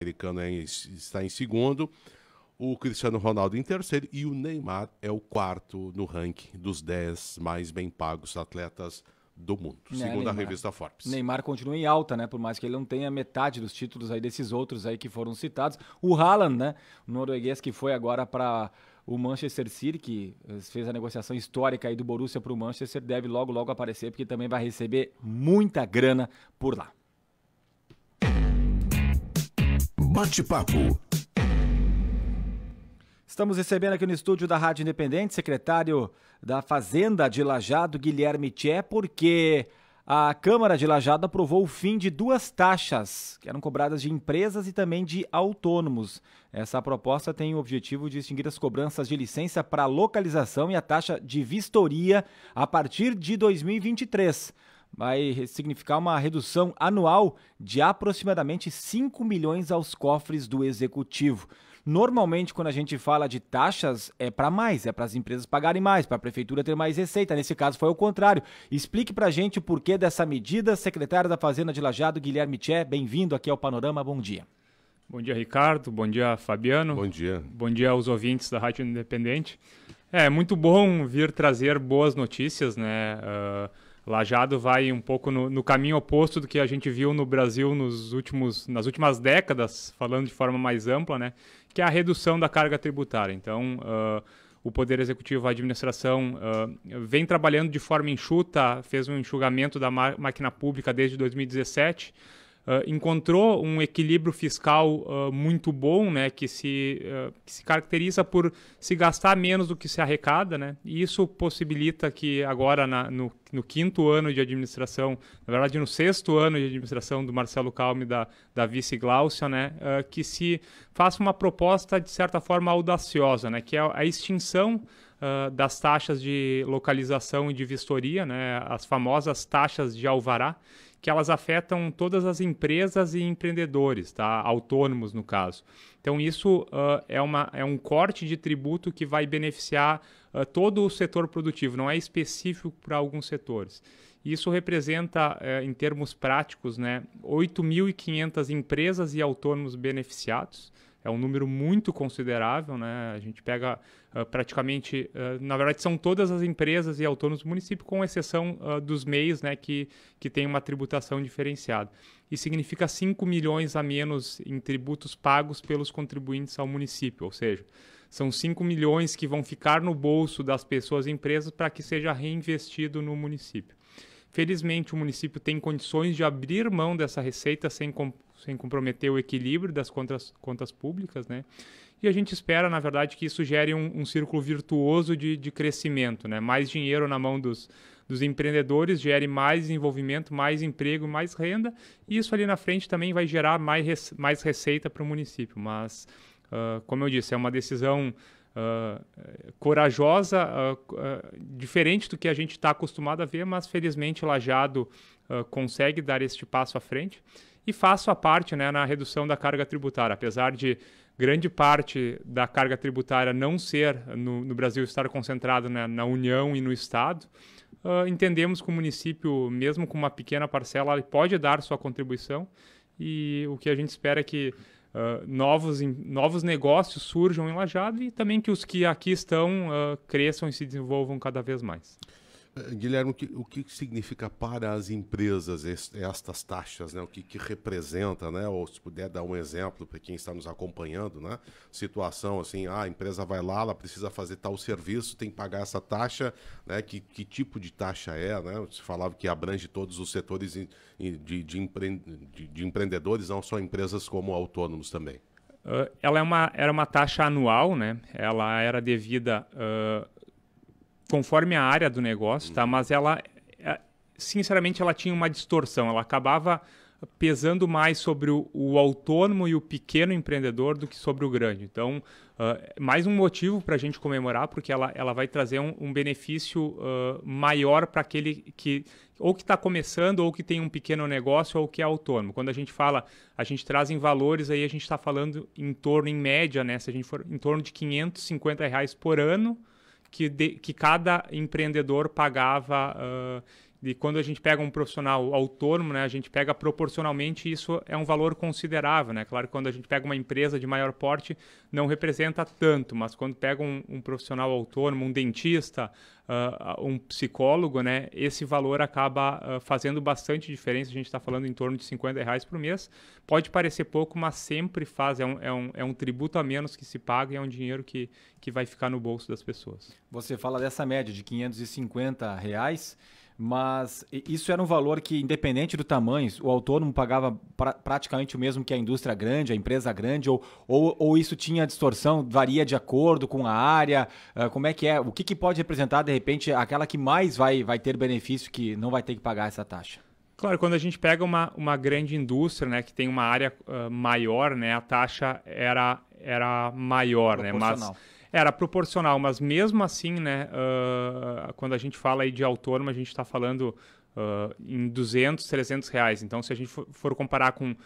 americano está em segundo, o Cristiano Ronaldo em terceiro e o Neymar é o quarto no ranking dos 10 mais bem pagos atletas do mundo, segundo a revista Forbes. Neymar continua em alta, né? Por mais que ele não tenha metade dos títulos aí desses outros aí que foram citados. O Haaland, né? O norueguês que foi agora para o Manchester City, que fez a negociação histórica aí do Borussia para o Manchester, deve logo aparecer, porque também vai receber muita grana por lá. Bate-papo. Estamos recebendo aqui no estúdio da Rádio Independente, secretário da Fazenda de Lajeado, Guilherme Tchê, porque a Câmara de Lajeado aprovou o fim de 2 taxas que eram cobradas de empresas e também de autônomos. Essa proposta tem o objetivo de extinguir as cobranças de licença para localização e a taxa de vistoria a partir de 2023. Vai significar uma redução anual de aproximadamente 5 milhões aos cofres do Executivo. Normalmente, quando a gente fala de taxas, é para mais, é para as empresas pagarem mais, para a prefeitura ter mais receita. Nesse caso, foi o contrário. Explique para a gente o porquê dessa medida. Secretário da Fazenda de Lajeado, Guilherme Tchê, bem-vindo aqui ao Panorama. Bom dia. Bom dia, Ricardo. Bom dia, Fabiano. Bom dia. Bom dia aos ouvintes da Rádio Independente. É muito bom vir trazer boas notícias, né? Lajeado vai um pouco no caminho oposto do que a gente viu no Brasil nas últimas décadas, falando de forma mais ampla, né? Que é a redução da carga tributária. Então, o Poder Executivo, a administração, vem trabalhando de forma enxuta, fez um enxugamento da máquina pública desde 2017, encontrou um equilíbrio fiscal muito bom, né, que se caracteriza por se gastar menos do que se arrecada, né, e isso possibilita que agora no 5º ano de administração, na verdade no 6º ano de administração do Marcelo Calme da vice Gláucia, né, que se faça uma proposta de certa forma audaciosa, né, que é a extinção das taxas de localização e de vistoria, né, as famosas taxas de alvará, que elas afetam todas as empresas e empreendedores, tá? Autônomos no caso. Então isso é um corte de tributo que vai beneficiar todo o setor produtivo, não é específico para alguns setores. Isso representa, em termos práticos, né, 8.500 empresas e autônomos beneficiados. É um número muito considerável, né? A gente pega praticamente, na verdade são todas as empresas e autônomos do município, com exceção dos MEIs, né, que tem uma tributação diferenciada. E significa 5 milhões a menos em tributos pagos pelos contribuintes ao município, ou seja, são 5 milhões que vão ficar no bolso das pessoas e empresas para que seja reinvestido no município. Felizmente, o município tem condições de abrir mão dessa receita sem comprometer o equilíbrio das contas públicas, né? E a gente espera, na verdade, que isso gere um círculo virtuoso de crescimento, né? Mais dinheiro na mão dos empreendedores, gere mais desenvolvimento, mais emprego, mais renda, e isso ali na frente também vai gerar mais receita para o município. Mas, como eu disse, é uma decisão corajosa, diferente do que a gente está acostumado a ver, mas felizmente Lajeado consegue dar este passo à frente e faço a parte, né, na redução da carga tributária. Apesar de grande parte da carga tributária não ser no Brasil, estar concentrada, né, na União e no Estado, entendemos que o município, mesmo com uma pequena parcela, ele pode dar sua contribuição, e o que a gente espera é que novos negócios surjam em Lajeado e também que os que aqui estão cresçam e se desenvolvam cada vez mais. Guilherme, o que significa para as empresas estas taxas, né? O que representa, né? Ou se puder dar um exemplo para quem está nos acompanhando, né? Situação assim, a empresa vai lá, ela precisa fazer tal serviço, tem que pagar essa taxa, né? Que tipo de taxa é, né? Você falava que abrange todos os setores de empreendedores, não só empresas como autônomos também. Ela era uma taxa anual, né? Ela era devida conforme a área do negócio, tá? Mas ela, sinceramente, ela tinha uma distorção. Ela acabava pesando mais sobre o autônomo e o pequeno empreendedor do que sobre o grande. Então, mais um motivo para a gente comemorar, porque ela vai trazer um benefício maior para aquele que ou que está começando, ou que tem um pequeno negócio, ou que é autônomo. Quando a gente fala, a gente traz em valores, aí a gente está falando em torno, em média, né? Se a gente for em torno de R$550 por ano, que cada empreendedor pagava E quando a gente pega um profissional autônomo, né, a gente pega proporcionalmente, isso é um valor considerável, né? Claro que quando a gente pega uma empresa de maior porte, não representa tanto, mas quando pega um profissional autônomo, um dentista, um psicólogo, né, esse valor acaba fazendo bastante diferença. A gente está falando em torno de R$50 por mês. Pode parecer pouco, mas sempre faz. É um tributo a menos que se paga e é um dinheiro que vai ficar no bolso das pessoas. Você fala dessa média de R$550, mas isso era um valor que, independente do tamanho, o autônomo pagava praticamente o mesmo que a indústria grande, a empresa grande, ou isso tinha distorção, varia de acordo com a área? Como é que é? O que pode representar, de repente, aquela que mais vai ter benefício, que não vai ter que pagar essa taxa? Claro, quando a gente pega uma grande indústria, né, que tem uma área maior, né, a taxa era maior, né, mas era proporcional, mas mesmo assim, né, quando a gente fala aí de autônomo, a gente está falando em R$200, R$300. Então, se a gente for comparar com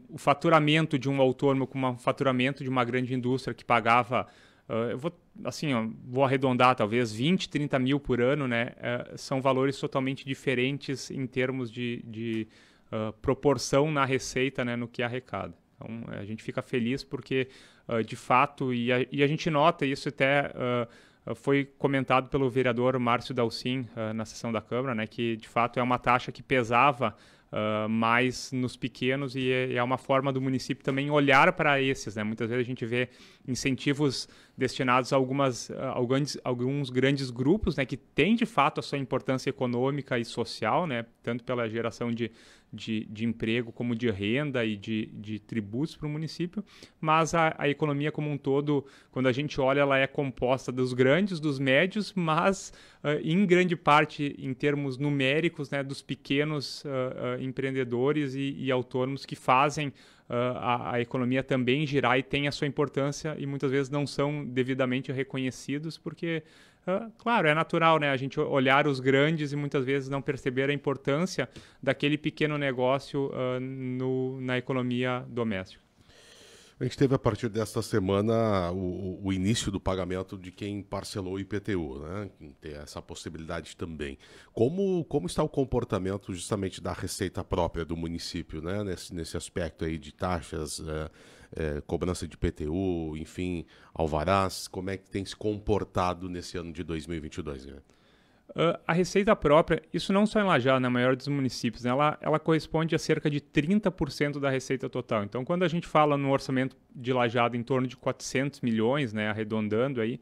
o faturamento de um autônomo com o faturamento de uma grande indústria que pagava, vou arredondar, talvez 20, 30 mil por ano, né, são valores totalmente diferentes em termos de proporção na receita, né, no que arrecada. Então, a gente fica feliz porque, de fato, e a gente nota isso até foi comentado pelo vereador Márcio Dalcin na sessão da Câmara, né, que, de fato, é uma taxa que pesava mais nos pequenos e é uma forma do município também olhar para esses, né? Muitas vezes a gente vê incentivos destinados a alguns grandes grupos, né, que têm de fato a sua importância econômica e social, né, tanto pela geração de emprego como de renda e de tributos para o município, mas a economia como um todo, quando a gente olha, ela é composta dos grandes, dos médios, mas em grande parte, em termos numéricos, né, dos pequenos empreendedores e autônomos que fazem a economia também girar e tem a sua importância e muitas vezes não são devidamente reconhecidos porque, claro, é natural, né, a gente olhar os grandes e muitas vezes não perceber a importância daquele pequeno negócio na economia doméstica. A gente teve a partir desta semana o início do pagamento de quem parcelou o IPTU, né? Tem essa possibilidade também. Como está o comportamento justamente da receita própria do município, né? Nesse aspecto aí de taxas, cobrança de IPTU, enfim, alvarás, como é que tem se comportado nesse ano de 2022, né? A receita própria, isso não só em Lajeado, na maior dos municípios, né? Ela corresponde a cerca de 30% da receita total. Então, quando a gente fala no orçamento de Lajeado em torno de 400 milhões, né, arredondando aí,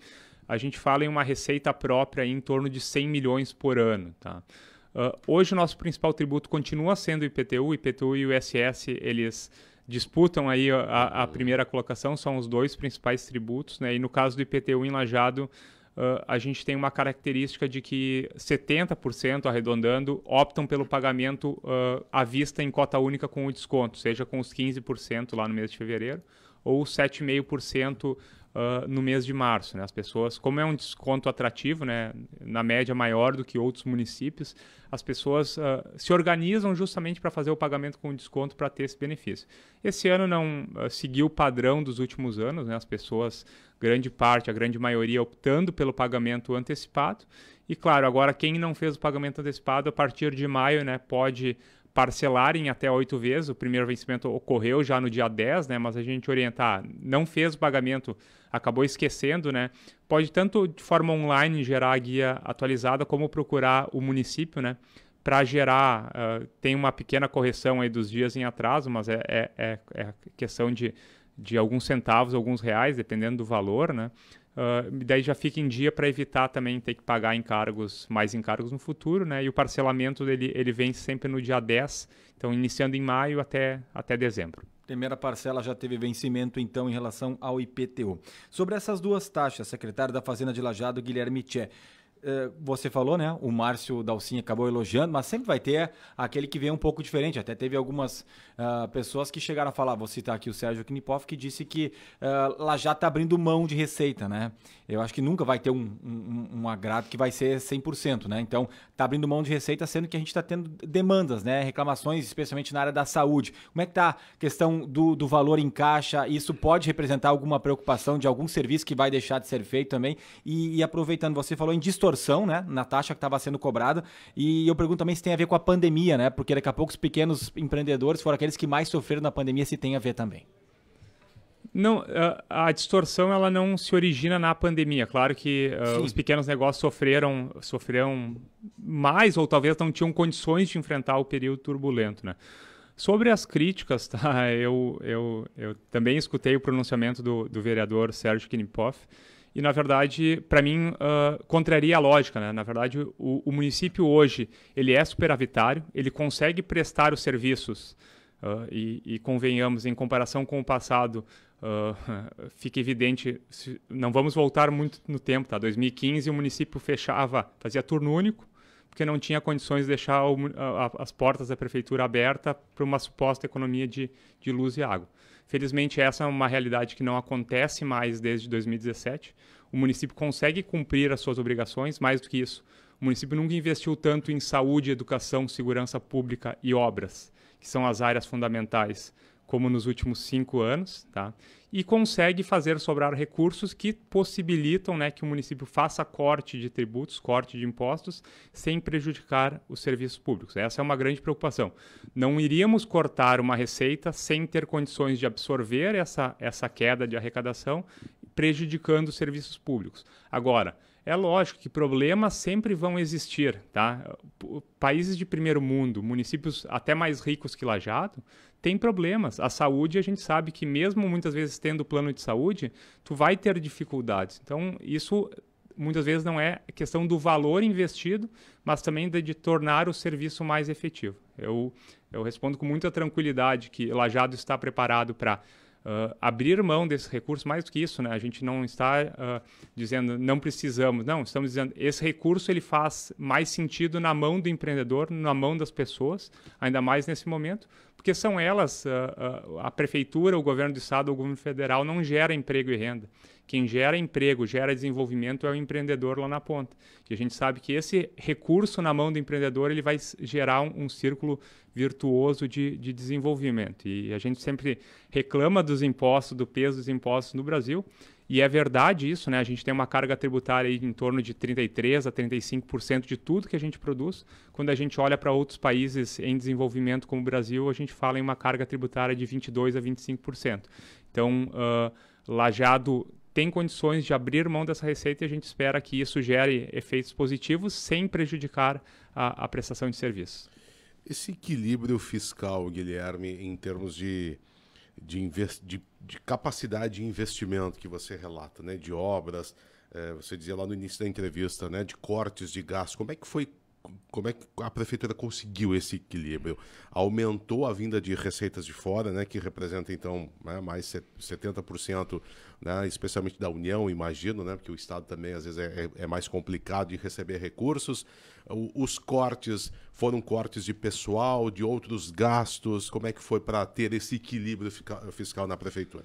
a gente fala em uma receita própria em torno de 100 milhões por ano. Tá? Hoje o nosso principal tributo continua sendo o IPTU e o ISS, eles disputam aí a primeira colocação, são os dois principais tributos, né? E no caso do IPTU em Lajeado, a gente tem uma característica de que 70%, arredondando, optam pelo pagamento à vista em cota única com o desconto, seja com os 15% lá no mês de fevereiro ou 7,5% no mês de março, né? As pessoas, como é um desconto atrativo, né, na média maior do que outros municípios, as pessoas se organizam justamente para fazer o pagamento com desconto para ter esse benefício. Esse ano não seguiu o padrão dos últimos anos, né? As pessoas, a grande maioria, optando pelo pagamento antecipado. E, claro, agora quem não fez o pagamento antecipado, a partir de maio, né, pode parcelar em até 8 vezes. O primeiro vencimento ocorreu já no dia 10, né, mas a gente orientar, não fez o pagamento, acabou esquecendo, né, pode tanto de forma online gerar a guia atualizada, como procurar o município, né, para gerar, tem uma pequena correção aí dos dias em atraso, mas é questão de alguns centavos, alguns reais, dependendo do valor, né? Daí já fica em dia para evitar também ter que pagar mais encargos no futuro, né? E o parcelamento ele vem sempre no dia 10, então iniciando em maio até dezembro. Primeira parcela já teve vencimento, então, em relação ao IPTU. Sobre essas duas taxas, secretário da Fazenda de Lajeado, Guilherme Tchê, você falou, né? O Márcio Dalcin acabou elogiando, mas sempre vai ter aquele que vem um pouco diferente. Até teve algumas pessoas que chegaram a falar, vou citar aqui o Sérgio Knipoff, que disse que Lajeado está abrindo mão de receita, né? Eu acho que nunca vai ter um agrado que vai ser 100%, né? Então, está abrindo mão de receita, sendo que a gente está tendo demandas, né? Reclamações, especialmente na área da saúde. Como é que está a questão do valor em caixa? Isso pode representar alguma preocupação de algum serviço que vai deixar de ser feito também? E aproveitando, você falou em distorção distorção, né, na taxa que estava sendo cobrada. E eu pergunto também se tem a ver com a pandemia, né? Porque daqui a pouco os pequenos empreendedores foram aqueles que mais sofreram na pandemia, se tem a ver também. Não, a distorção ela não se origina na pandemia. Claro que os pequenos negócios sofreram mais ou talvez não tinham condições de enfrentar o período turbulento, né? Sobre as críticas, tá? Eu também escutei o pronunciamento do vereador Sérgio Kniphoff e, na verdade, para mim, contraria a lógica, né? Na verdade, o município hoje ele é superavitário, ele consegue prestar os serviços e convenhamos, em comparação com o passado, fica evidente, não vamos voltar muito no tempo, tá? 2015 o município fazia turno único, porque não tinha condições de deixar as portas da prefeitura abertas para uma suposta economia de luz e água. Felizmente essa é uma realidade que não acontece mais desde 2017. O município consegue cumprir as suas obrigações, mais do que isso. O município nunca investiu tanto em saúde, educação, segurança pública e obras, que são as áreas fundamentais, como nos últimos 5 anos, tá? E consegue fazer sobrar recursos que possibilitam, né, que o município faça corte de tributos, corte de impostos, sem prejudicar os serviços públicos. Essa é uma grande preocupação. Não iríamos cortar uma receita sem ter condições de absorver essa queda de arrecadação, prejudicando os serviços públicos. Agora, é lógico que problemas sempre vão existir, tá? Países de primeiro mundo, municípios até mais ricos que Lajeado, tem problemas. A saúde, a gente sabe que mesmo muitas vezes tendo plano de saúde, tu vai ter dificuldades. Então, isso muitas vezes não é questão do valor investido, mas também de tornar o serviço mais efetivo. Eu respondo com muita tranquilidade que Lajeado está preparado para abrir mão desse recurso. Mais do que isso, né? A gente não está dizendo não precisamos, não, estamos dizendo esse recurso ele faz mais sentido na mão do empreendedor, na mão das pessoas, ainda mais nesse momento, porque são elas, a prefeitura, o governo do estado, o governo federal não gera emprego e renda. Quem gera emprego, gera desenvolvimento é o empreendedor lá na ponta. E a gente sabe que esse recurso na mão do empreendedor ele vai gerar um círculo virtuoso de desenvolvimento. E a gente sempre reclama dos impostos, do peso dos impostos no Brasil. E é verdade isso, né? A gente tem uma carga tributária aí em torno de 33% a 35% de tudo que a gente produz. Quando a gente olha para outros países em desenvolvimento como o Brasil, a gente fala em uma carga tributária de 22% a 25%. Então, Lajeado tem condições de abrir mão dessa receita e a gente espera que isso gere efeitos positivos sem prejudicar a prestação de serviços. Esse equilíbrio fiscal, Guilherme, em termos de capacidade de investimento que você relata, né, de obras, você dizia lá no início da entrevista, né, de cortes de gastos, como é que a prefeitura conseguiu esse equilíbrio? Aumentou a vinda de receitas de fora, né, que representa, então, né, mais 70%, né, especialmente da União, imagino, né, porque o Estado também, às vezes, é mais complicado de receber recursos. Os cortes foram cortes de pessoal, de outros gastos. Como é que foi para ter esse equilíbrio fiscal na prefeitura?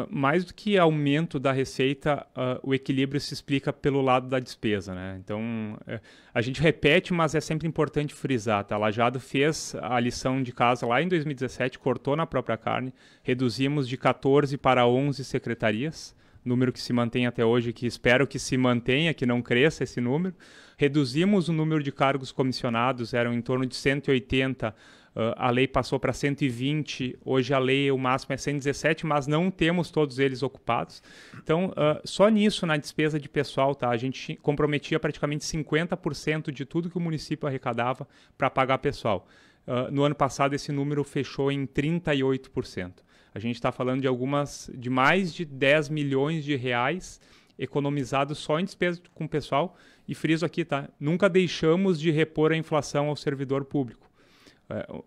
Mais do que aumento da receita, o equilíbrio se explica pelo lado da despesa, né? Então, a gente repete, mas é sempre importante frisar, tá? Lajeado fez a lição de casa lá em 2017, cortou na própria carne, reduzimos de 14 para 11 secretarias, número que se mantém até hoje, que espero que se mantenha, que não cresça esse número. Reduzimos o número de cargos comissionados, eram em torno de 180, a lei passou para 120, hoje a lei, o máximo é 117, mas não temos todos eles ocupados. Então, só nisso, na despesa de pessoal, tá, a gente comprometia praticamente 50% de tudo que o município arrecadava para pagar pessoal. No ano passado, esse número fechou em 38%. A gente está falando de mais de 10 milhões de reais economizados só em despesa com o pessoal. E friso aqui, tá? Nunca deixamos de repor a inflação ao servidor público.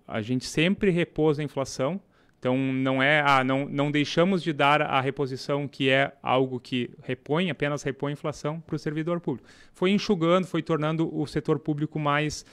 A gente sempre repôs a inflação, então não deixamos de dar a reposição, que é algo que apenas repõe a inflação para o servidor público. Foi enxugando, foi tornando o setor público mais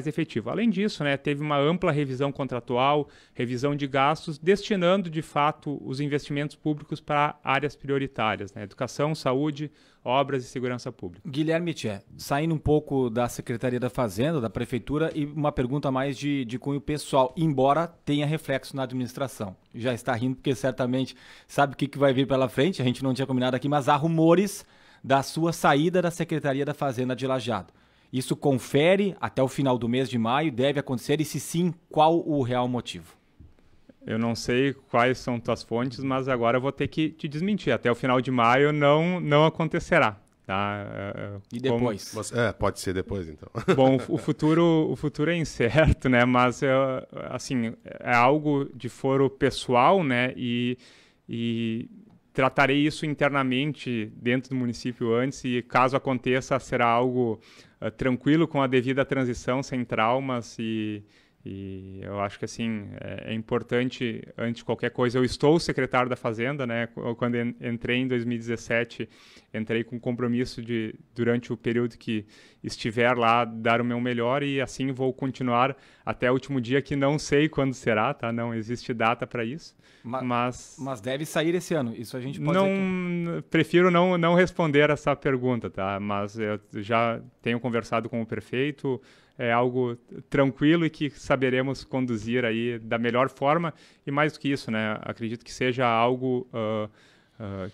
efetivo. Além disso, né, teve uma ampla revisão contratual, revisão de gastos, destinando de fato os investimentos públicos para áreas prioritárias, né, educação, saúde, obras e segurança pública. Guilherme Tchê, saindo um pouco da Secretaria da Fazenda, da Prefeitura, e uma pergunta mais de cunho pessoal, embora tenha reflexo na administração. Já está rindo porque certamente sabe o que vai vir pela frente, a gente não tinha combinado aqui, mas há rumores da sua saída da Secretaria da Fazenda de Lajeado. Isso confere até o final do mês de maio, deve acontecer, e se sim, qual o real motivo? Eu não sei quais são tuas fontes, mas agora eu vou ter que te desmentir. Até o final de maio não acontecerá. Tá? E depois? Pode ser depois, então. Bom, o futuro é incerto, né? Mas assim, é algo de foro pessoal, né? E tratarei isso internamente dentro do município antes, e caso aconteça, será algo tranquilo, com a devida transição, sem traumas, e eu acho que assim é importante, antes de qualquer coisa, eu estou secretário da Fazenda, né? Quando entrei em 2017, entrei com compromisso de, durante o período que estiver lá, dar o meu melhor, e assim vou continuar até o último dia, que não sei quando será, tá? Não existe data para isso. Mas deve sair esse ano, isso a gente pode dizer que... Prefiro não responder essa pergunta, tá? Mas eu já tenho conversado com o prefeito, é algo tranquilo e que saberemos conduzir aí da melhor forma, e mais do que isso, né? Acredito que seja algo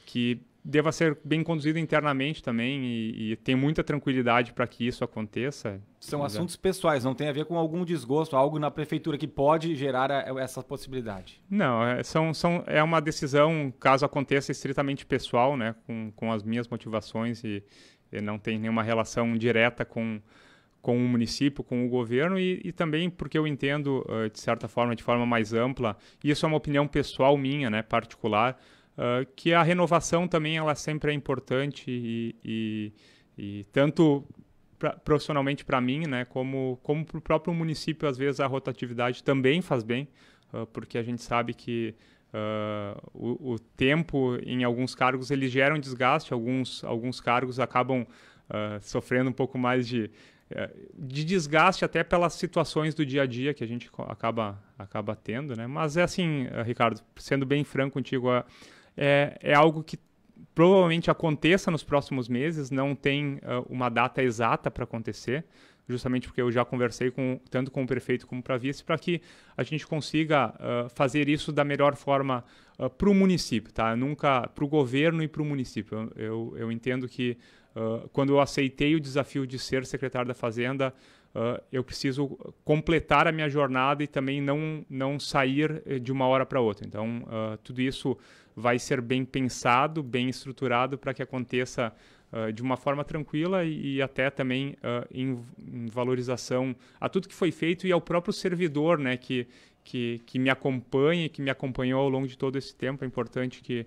que deva ser bem conduzido internamente também, e tem muita tranquilidade para que isso aconteça. São assuntos pessoais, não tem a ver com algum desgosto, algo na prefeitura que pode gerar essa possibilidade. Não, é uma decisão, caso aconteça, estritamente pessoal, né? Com as minhas motivações, e não tem nenhuma relação direta com o município, com o governo, e também porque eu entendo, de certa forma, de forma mais ampla, e isso é uma opinião pessoal minha, né, particular, que a renovação também ela sempre é importante, e tanto profissionalmente para mim, né, como para o próprio município, às vezes a rotatividade também faz bem, porque a gente sabe que o tempo em alguns cargos ele gera um desgaste, alguns cargos acabam sofrendo um pouco mais de desgaste, até pelas situações do dia a dia que a gente acaba tendo, né? Mas é assim, Ricardo, sendo bem franco contigo, é algo que provavelmente aconteça nos próximos meses, não tem uma data exata para acontecer, justamente porque eu já conversei tanto com o prefeito como para a vice, para que a gente consiga fazer isso da melhor forma para o município, tá? Nunca para o governo e para o município. Eu entendo que quando eu aceitei o desafio de ser secretário da Fazenda, eu preciso completar a minha jornada e também não sair de uma hora para outra. Então, tudo isso vai ser bem pensado, bem estruturado, para que aconteça de uma forma tranquila, e até também em valorização a tudo que foi feito, e ao próprio servidor, né, que me acompanha, que me acompanhou ao longo de todo esse tempo. É importante que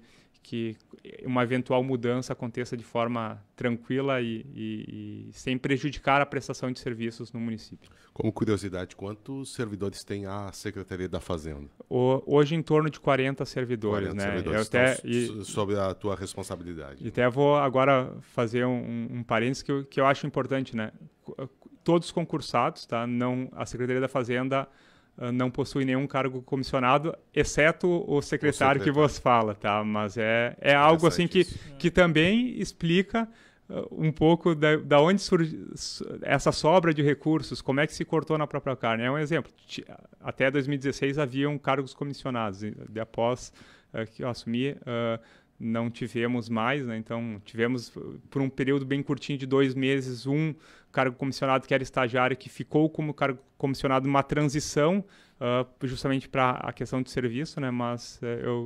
uma eventual mudança aconteça de forma tranquila e sem prejudicar a prestação de serviços no município. Como curiosidade, quantos servidores tem a Secretaria da Fazenda? Hoje em torno de 40 servidores, 40 né? Servidores sobre a tua responsabilidade. E até vou agora fazer um parênteses que eu acho importante, né? Todos concursados, tá? A Secretaria da Fazenda não possui nenhum cargo comissionado, exceto o secretário que vos fala, tá? Mas é algo assim que também explica um pouco da onde surge essa sobra de recursos, como é que se cortou na própria carne. É um exemplo. Até 2016 haviam cargos comissionados, e após que eu assumi, não tivemos mais, né? Então tivemos por um período bem curtinho de 2 meses um cargo comissionado que era estagiário, que ficou como cargo comissionado numa transição, justamente para a questão de serviço, né? Mas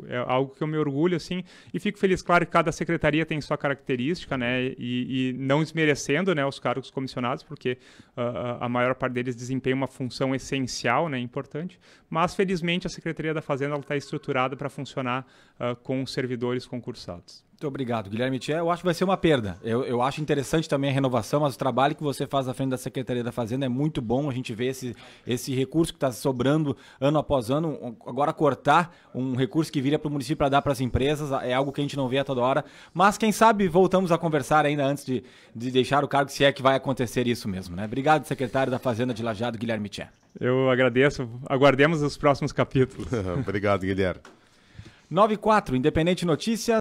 é algo que eu me orgulho, assim, e fico feliz. Claro que cada secretaria tem sua característica, né? E não desmerecendo, né, os cargos comissionados, porque a maior parte deles desempenha uma função essencial, né, importante. Mas felizmente a Secretaria da Fazenda está estruturada para funcionar com servidores concursados. Muito obrigado, Guilherme Tchê. Eu acho que vai ser uma perda. Eu acho interessante também a renovação, mas o trabalho que você faz à frente da Secretaria da Fazenda é muito bom. A gente vê esse recurso que está sobrando ano após ano. Agora cortar um recurso que vira para o município para dar para as empresas é algo que a gente não vê a toda hora. Mas quem sabe voltamos a conversar ainda antes de deixar o cargo, se é que vai acontecer isso mesmo, né? Obrigado, secretário da Fazenda de Lajeado, Guilherme Tchê. Eu agradeço. Aguardemos os próximos capítulos. Obrigado, Guilherme. 9:04, Independente Notícias.